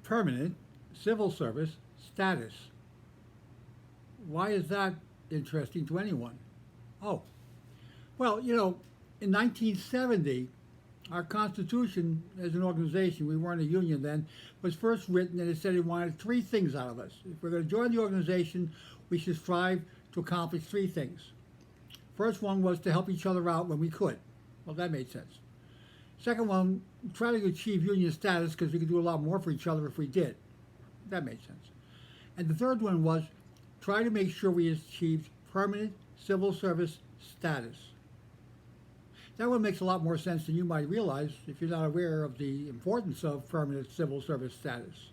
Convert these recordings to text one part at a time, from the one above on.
permanent civil service status. Why is that interesting to anyone? Oh, well, in 1970, our Constitution as an organization, we weren't a union then, was first written and it said it wanted three things out of us. If we're going to join the organization, we should strive to accomplish three things. First one was to help each other out when we could. Well, that made sense. Second one, try to achieve union status because we could do a lot more for each other if we did. That made sense. And the third one was try to make sure we achieved permanent civil service status. That one makes a lot more sense than you might realize if you're not aware of the importance of permanent civil service status.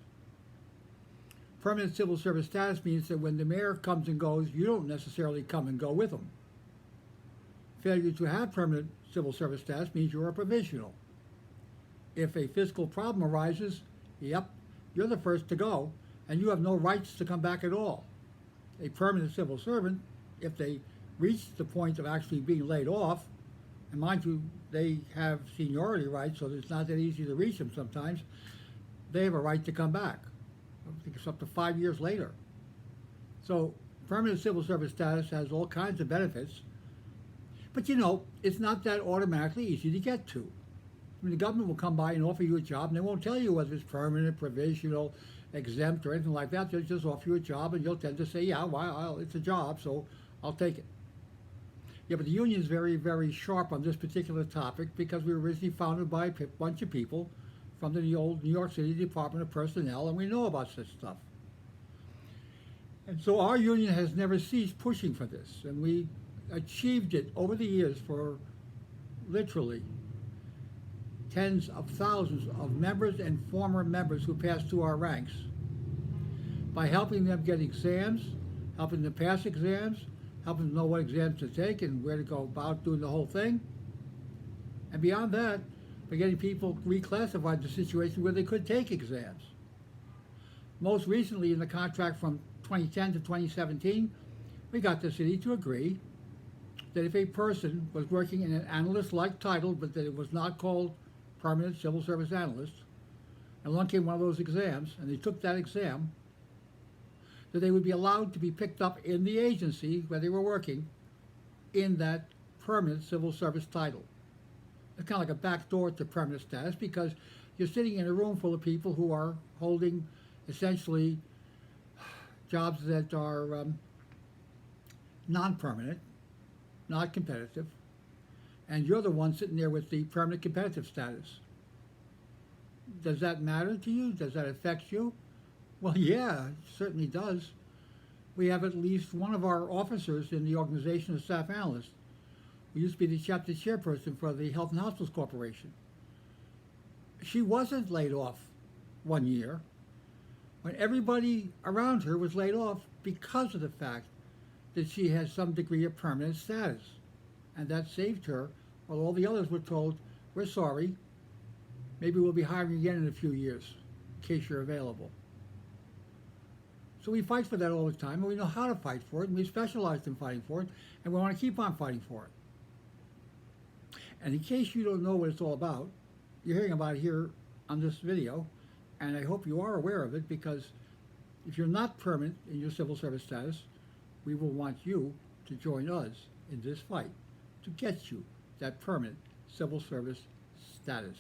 Permanent civil service status means that when the mayor comes and goes, you don't necessarily come and go with him. Failure to have permanent civil service status means you're a provisional. If a fiscal problem arises, yep, you're the first to go, and you have no rights to come back at all. A permanent civil servant, if they reach the point of actually being laid off, and mind you, they have seniority rights, so it's not that easy to reach them sometimes, they have a right to come back. I think it's up to 5 years later. So permanent civil service status has all kinds of benefits, but it's not that automatically easy to get to. I mean, the government will come by and offer you a job, and they won't tell you whether it's permanent, provisional, exempt, or anything like that. They'll just offer you a job, and you'll tend to say, yeah, well, it's a job, so I'll take it. Yeah, but the union is very, very sharp on this particular topic because we were originally founded by a bunch of people from the old New York City Department of Personnel, and we know about such stuff. And so our union has never ceased pushing for this, and we achieved it over the years for literally tens of thousands of members and former members who passed through our ranks by helping them get exams, helping them pass exams, helping them know what exams to take and where to go about doing the whole thing. And beyond that, by getting people reclassified to situations where they could take exams. Most recently, in the contract from 2010 to 2017, we got the city to agree that if a person was working in an analyst-like title, but that it was not called permanent civil service analyst, and along came one of those exams, and they took that exam, that they would be allowed to be picked up in the agency where they were working in that permanent civil service title. It's kind of like a backdoor to permanent status because you're sitting in a room full of people who are holding essentially jobs that are non-permanent, not competitive, and you're the one sitting there with the permanent competitive status. Does that matter to you? Does that affect you? Well, yeah, it certainly does. We have at least one of our officers in the organization of staff analysts who used to be the chapter chairperson for the Health and Hospitals Corporation. She wasn't laid off one year when everybody around her was laid off because of the fact that she had some degree of permanent status. And that saved her, while all the others were told, we're sorry, maybe we'll be hiring again in a few years, in case you're available. So we fight for that all the time, and we know how to fight for it, and we specialize in fighting for it, and we want to keep on fighting for it. And in case you don't know what it's all about, you're hearing about it here on this video, and I hope you are aware of it, because if you're not permanent in your civil service status, we will want you to join us in this fight to get you that permanent civil service status.